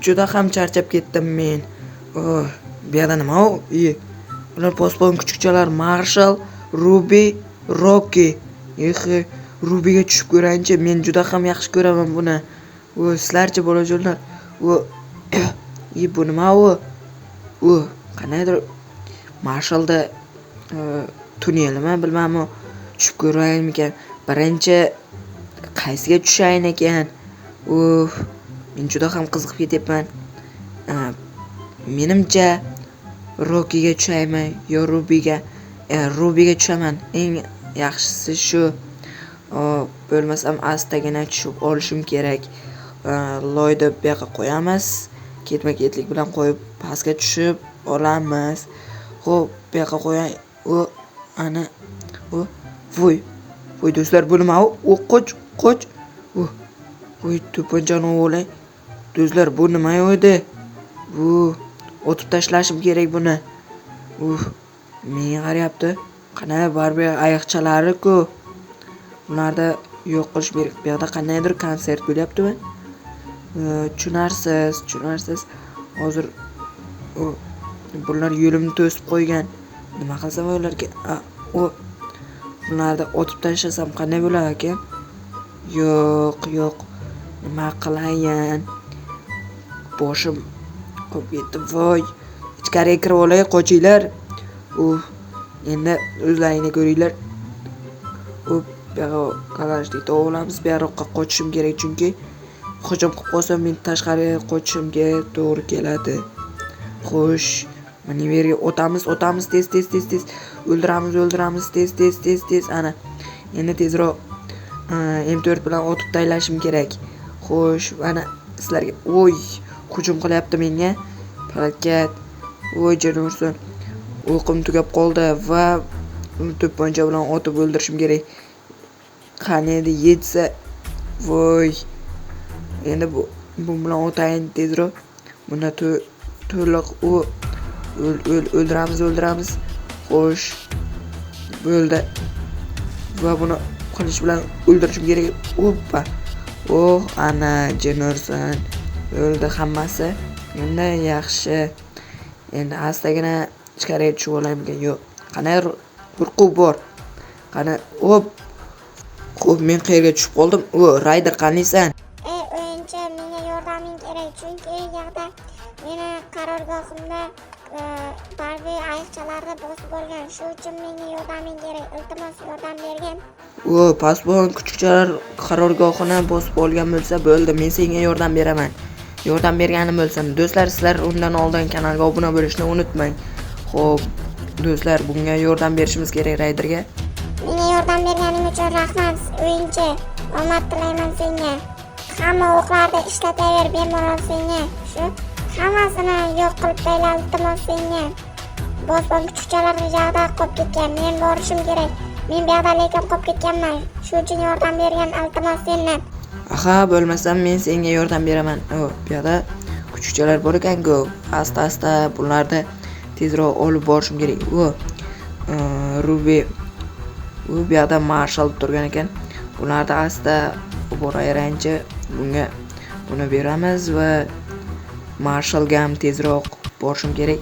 Juda ham charchab ketdim men. Bu yerda nima u? Bular posbon kuchukchalar Marshall, Ruby, Rocky. Rubyga tushib ko'raychi, men juda ham yaxshi ko'raman buni. Sizlarchi bolajonlar? Bu nima u? Qanaydir Marshallda tunnelmi, bilmayman. Tushib ko'raymikan. Birinchi qaysiga tushayin ekan? Men juda ham qiziqib ketyapman. Menimcha Rockyga tushayman yo Rubyga. Rubyga tushaman. Eng yaxshisi shu. Bo'lmasam astagina tushib olishim kerak. Loyda bu yoqqa qo'yamiz. Ketma-ketlik bilan qo'yib pastga tushib olamiz. Xo'p, bu yoqqa qo'yay. Ana voy do'stlar, bu nima u? Qoch. To'pponchani o'g'lay. Do'stlar, bu nima edi? Otib tashlashim kerak buni. Menga qarayapti. Qanday Barbie ayiqchalari-ku. Ularda yo'q qilish kerak. Bu yerda qandaydir konsert bo'lyapti-mi? Tushunarsiz. Hozir bular yo'limni to'sib qo'ygan. Nima qilsam ularga? Bularni otib tashlasam qanday bo'lar ekan? Yo'q. Nima qilayin? Boshim qolib ketdi. Voy. Ichkariga kirib olay, qochinglar. Endi o'zlaringni ko'ringlar. Bu yoqqa kalashnikda olamiz. Bu yoqqa qochishim kerak, chunki hujum qilib qolsam men tashqariga qochishimga to'g'ri keladi. Xo'sh, mana bu yerga o'tamiz tez. O'ldiramiz tez. Ana. Endi tezroq M4 bilan otib tashlashim kerak. Xo'sh, mana sizlarga hujum qilyapti menga. Harakat. Jonurson. O'qim tugab qoldi va uni to'pponcha bilan otib o'ldirishim kerak. Qani edi yetsa. Voy. Endi bu bilan o'tayin tezroq. Buni to'liq o'ldiramiz. Xo'sh. Bo'ldi. Va buni qilish bilan o'ldirishim kerak. Oppa. Ana Jonurson. O'ldi hammasi. Endi yaxshi. Endi astagina ichkariga tushib olaymikan? Yo'q. Qanday qo'rquv bor? Qani, Xo'p, men qayerga tushib qoldim? Rayder qaniysan? O'yinchi, menga yordaming kerak, chunki u yerda meni qarorgohimda Barbie ayiqchalarni bosib olgan. Shu uchun menga yordaming kerak. Iltimos, yordam bergin. Pasbon kuchukchalar qarorgohini bosib olgan bo'lsa bo'ldi. Men senga yordam beraman. Yordam berganim bo'lsin. Do'stlar, sizlar undan oldin kanalga obuna bo'lishni unutmang. Xo'p, do'stlar, bunga yordam berishimiz kerak Rayderga. Menga yordam berganing uchun rahmat, o'yinchi. Omad tilayman senga. Hamma o'qlarni ishlataver bemalol senga. Shu hammasini yo'q qilib tayla, iltimos senga. Bosbon kuchukchalar joyda qolib ketgan. Men borishim kerak. Men bu yerda lekin qolib ketganman. Shu uchun yordam bergan, iltimos sendan. Bo'lmasam men senga yordam beraman. Bu yerda kuchukchalar bor ekan-ku. Asta bularni tezroq olib borishim kerak. Ruby. Bu yerda Marshall turgan ekan. Bularni asta boraveraychi. Bunga buni beramiz va Marshallga ham tezroq borishim kerak.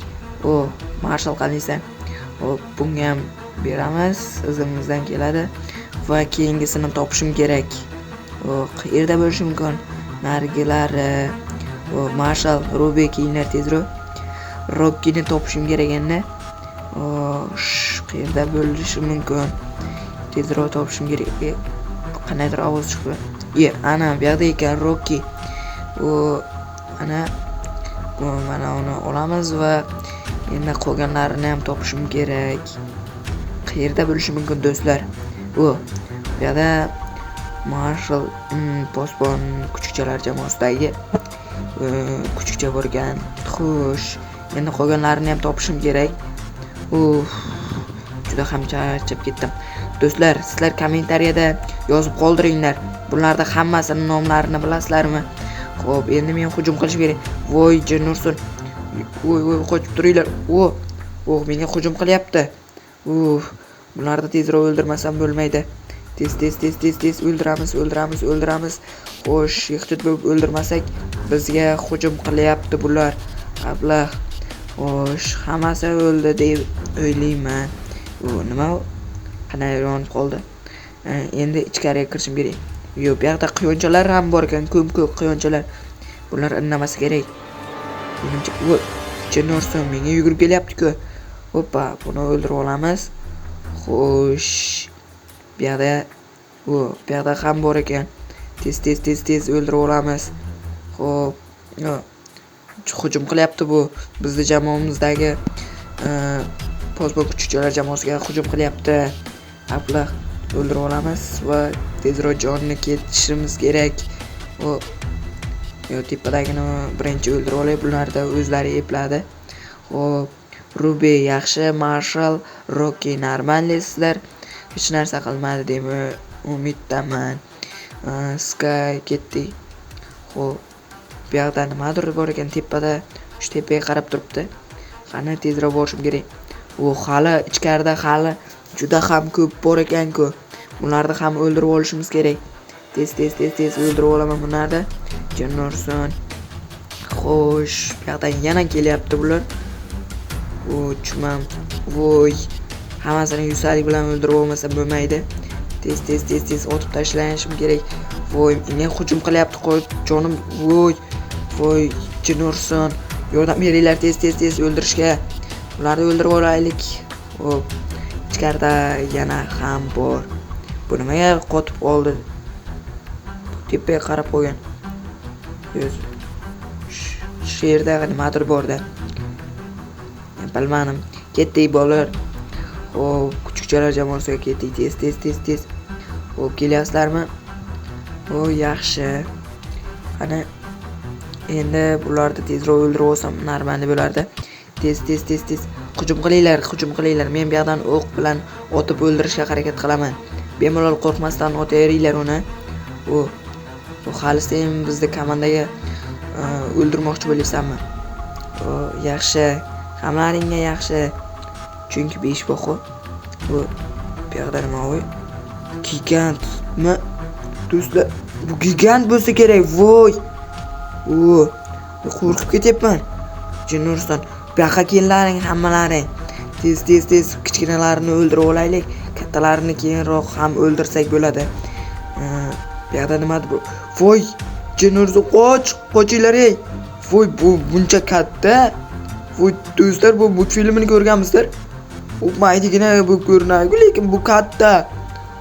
Marshall qaniysan? Bunga ham beramiz. O'zimizdan keladi va keyingisini topishim kerak. Qayerda bo'lishi mumkin? Nargilari. Marshall, Ruby keyinlar tezroq. Rockyni topishim kerak endi. Qayerda bo'lishi mumkin? Tezroq topishim kerak. Qanaydir ovoz chiqdi. Ana bu yerda ekan Rocky. Mana uni olamiz va endi qolganlarini ham topishim kerak. Qayerda bo'lishi mumkin do'stlar? Bu yerda Marshall posbon kuchukchalar jamoasidagi kuchukcha bo'lgan. Xo'sh, endi qolganlarini ham topishim kerak. Juda ham charchab ketdim. Do'stlar, sizlar kommentariyada yozib qoldiringlar. Bularda hammasining nomlarini bilasizlarmi? Xo'p, endi men hujum qilishim kerak. Voy, Jonurson. Qochib turinglar. Menga hujum qilyapti. Bularni tezroq o'ldirmasam bo'lmaydi. Tez o'ldiramiz. Xo'sh, ehtiyot bo'lib o'ldirmasak, bizga hujum qilyapti bular. Ablah. Xo'sh, hammasi o'ldi deb o'ylayman. Nima? Qanday yonib qoldi? Endi ichkariga kirishim kerak. Yo'q, bu yerda quyonchalar ham bor ekan, ko'p quyonchalar. Bular indamasa kerak. Menimcha, Jennorson menga yugurib kelyapti-ku. Hoppa, buni o'ldirib olamiz. Xo'sh, bu yerda ham bor ekan. Tez o'ldirib olamiz. Xo'p, hujum qilyapti bu. Bizning jamoamizdagi pozbon kuchukchalar jamoasiga hujum qilyapti. Ablah o'ldirib olamiz va tezroq jonni ketishimiz kerak. Tepadagini birinchi o'ldirib olay, bularda o'zlari epladi. Xo'p, Ruby yaxshi, Marshall, Rocky normalsizlar. Hech narsa qilmadi deb umiddaman. Sky ketdi. Xo'p, bu yerda nimadir bor ekan tepada, shu tepaga qarab turibdi. Qani tezroq borishim kerak. Hali ichkarida hali juda ham ko'p bor ekan-ku. Bularni ham o'ldirib olishimiz kerak. Tez o'ldirib olaman bularni. Jennorson. Xo'sh, bu yerdan yana kelyapti bular. Chumam. Hammasini yusalik bilan o'ldirib olmasa bo'lmaydi. Tez otib tashlashim kerak. Menga hujum qilyapti, jonim. Jennorson. Yordam beringlar tez o'ldirishga. Ularni o'ldirib olaylik. Xo'p, ichkarida yana ham bor. Bu nimaga qotib qoldi? Tepaga qarab qo'ygan. Shu yerda nimadir bor-da. Bilmadim. Ketdik bolalar. Xo'p, kuchukchalar jamoasiga ketdik. Tez. Xo'p, kelyapsizlarmi? Yaxshi. Qani endi bularni tezroq o'ldirib olsam normal bo'lardi. Tez. Hujum qilinglar. Men bu yerdan o'q bilan otib o'ldirishga harakat qilaman. Bemalol qo'rqmasdan otaveringlar uni. Hali sen bizni komandaga o'ldirmoqchi bo'laysanmi? Yaxshi. Hamlaringga yaxshi. Chunki 5 boqo. Bu yerda nima voy? Gigantmi? Do'stlar, bu gigant bo'lsa kerak. Qo'rqib ketyapman. Jennorson, bu yoqqa kellaring hammalaring. Tez kichkinalarini o'ldirib olaylik. Kattalarini keyinroq ham o'ldirsak bo'ladi. Bu yoqda nimadir bu? Jennorson, qochinglar ey. Bu buncha katta. Do'stlar, bu multfilmini ko'rganmizlar. Maydigina bu ko'rinadi, lekin bu katta.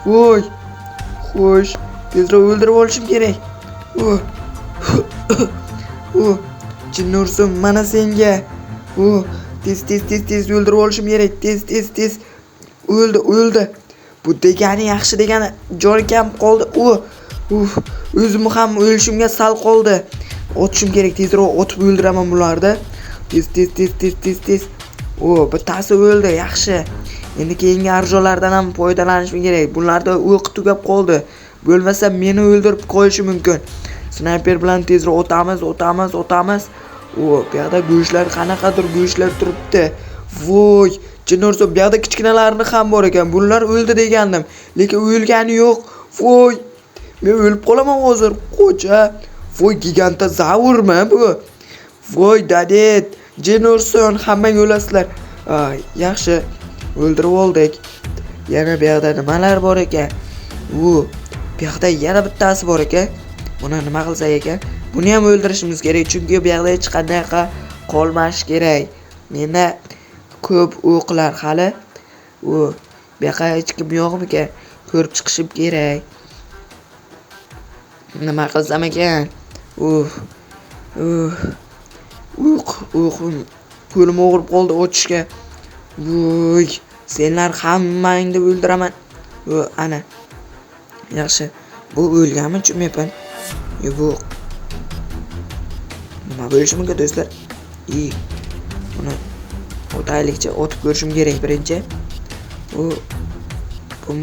Xo'sh, tezroq o'ldirib olishim kerak. Jennorson, mana senga. Tez o'ldirib olishim kerak. Tez. O'ldi. Bu degani yaxshi degani joni kam qoldi. O'zim ham o'lishimga sal qoldi. Otishim kerak, tezroq otib o'ldiraman bularni. Tez. Bittasi o'ldi, yaxshi. Endi keyingi arjolardan ham foydalanishim kerak. Bularda o'q tugab qoldi. Bo'lmasa meni o'ldirib qo'yishi mumkin. Snayper bilan tezroq otamiz. Bu yerda go'shtlar, qanaqadir go'shtlar turibdi. Jennorson, bu yerda kichkinalarni ham bor ekan. Bular o'ldi degandim, lekin o'lgani yo'q. Men o'lib qolaman hozir. Qo'cha. Gigantozavurmi bu? Dadet. Jennorson, hammang o'lasizlar. Yaxshi. O'ldirib oldik. Yana bu yerda nimalar bor ekan? Bu yerda yana bittasi bor ekan. Buni nima qilsak ekan? Buni ham o'ldirishimiz kerak, chunki bu yerda hech qanday qolmash kerak. Menda ko'p o'qlar hali. Bu yoqqa hech kim yo'qmi-ekan? Ko'rib chiqishim kerak. Nima qilsam ekan? Qo'lim og'rib qoldi o'tishga. Senlar hammangni o'ldiraman. Ana. Yaxshi. Bu o'lganmi tushunmayapman. Yo'q. Nima bo'lishi mumkin do'stlar? Buni o'taylikcha otib ko'rishim kerak birinchi. Bu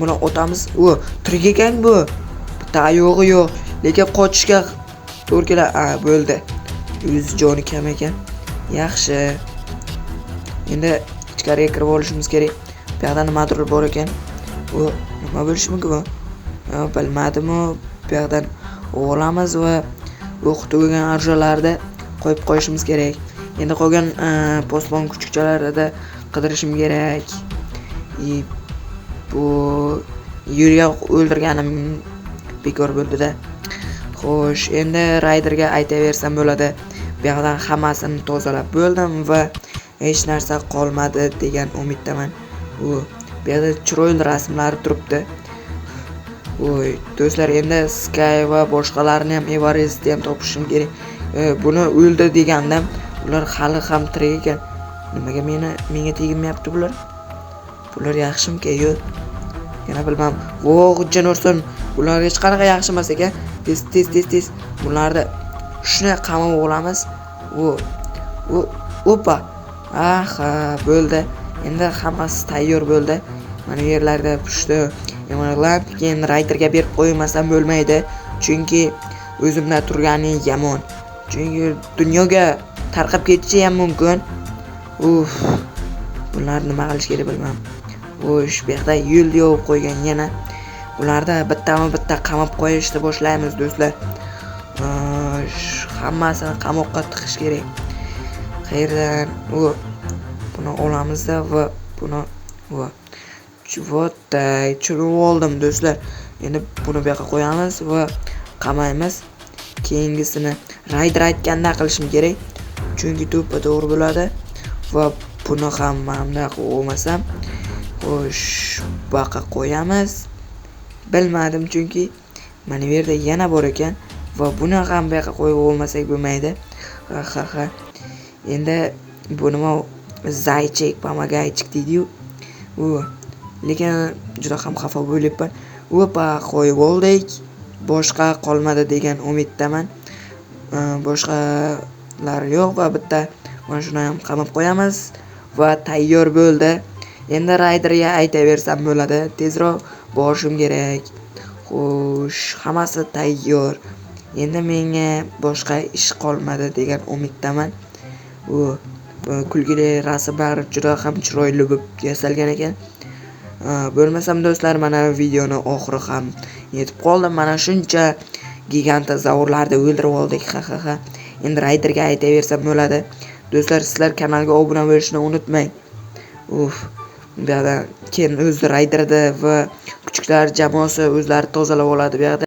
bilan otamiz. Tirik ekan bu. Bitta oyog'i yo'q, lekin qochishga to'g'ri keladi. Bo'ldi. O'z joni kam ekan. Yaxshi. Endi ichkariga kirib olishimiz kerak. Bu yoqda nimadir bor ekan. Nima bo'lishi mumkin bu? Bilmadimu, bu yoqdan olamiz va o'qitib bo'lgan arjolarni qo'yib qo'yishimiz kerak. Endi qolgan posbon kuchukchalarida qidirishim kerak. Bu Yuriya o'ldirganim bekor bo'ldi-da. Xo'sh, endi Rayderga aytaversam bo'ladi. Bu yoqdan hammasini tozalab bo'ldim va hech narsa qolmadi degan umiddaman. Bu yerda chiroyli rasmlar turibdi. Voy, do'stlar, endi Sky va boshqalarni ham Everestni ham topishim kerak. Buni o'ldi degandim. Ular hali ham tirik ekan. Nimaga menga tegmayapti bular? Bular yaxshimi-ki, yo'q. Yana bilmam. Vo'g, jinursin. Bular hech qanaqa yaxshi emas ekan. Tez. Bularni shuni qamab olamiz. Opa. Aha, bo'ldi. Endi hammasi tayyor bo'ldi. Mana yerlarda pushti yomg'irlab, keyin Rayderga berib qo'ymasam bo'lmaydi. Chunki o'zimda turgani yomon. Chunki dunyoga tarqab ketishi ham mumkin. Bular nima qilish kerak bilmam. Xo'sh, bu yerda yo'l yopib qo'ygan yana. Bularda bitta qamab qo'yishni boshlaymiz, do'stlar. Hammasini qamoqqa tiqish kerak. Qayerdan buni olamizda va buni chuvotday oldim, do'stlar. Endi buni bu yoqqa qo'yamiz va qamaymiz. Keyingisini Rayder aytganda qilishim kerak. Chunki to'g'ri bo'ladi va buni ham mana olmasam, xo'sh, bu yoqqa qo'yamiz. Bilmadim, chunki mana bu yerda yana bor ekan va buni ham bu yoqqa qo'yib olmasak bo'lmaydi. Ha. Endi bu nima zaychik, pomagaychik deydi-yu. Lekin juda ham xafa bo'lyapman. Qo'yib oldik. Boshqa qolmadi degan umiddaman. Boshqalar yo'q va bitta mana shuni ham qamab qo'yamiz va tayyor bo'ldi. Endi Rayderga aytaversam bo'ladi. Tezroq borishim kerak. Xo'sh, hammasi tayyor. Endi menga boshqa ish qolmadi degan umiddaman. Kulgili rasmlar juda ham chiroyli bo'lib yasalgan ekan. Bo'lmasam do'stlar, mana videoni oxiri ham yetib qoldim. Mana shuncha gigantozavrlarni o'ldirib oldik. Ha. Endi Rayderga aytaversam bo'ladi. Do'stlar, sizlar kanalga obuna bo'lishni unutmang. Bu yoqda keyin o'zi Rayderda va kuchuklar jamoasi o'zlari tozalab oladi bu yoqda.